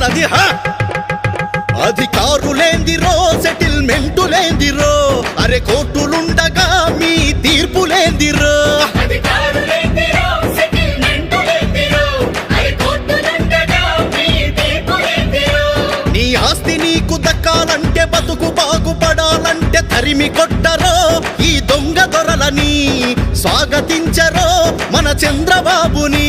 మనది అధికారులేందిరో సెటిల్మెంటులేందిరో అరే కోర్టులుండగా మీ తీర్పులేందిరో నీ ఆస్తి నీకు దక్కాలంటే బతుకు బాగుపడాలంటే తరిమి కొట్టరో ఈ దొంగ దొరలని స్వాగతించరో మన చంద్రబాబుని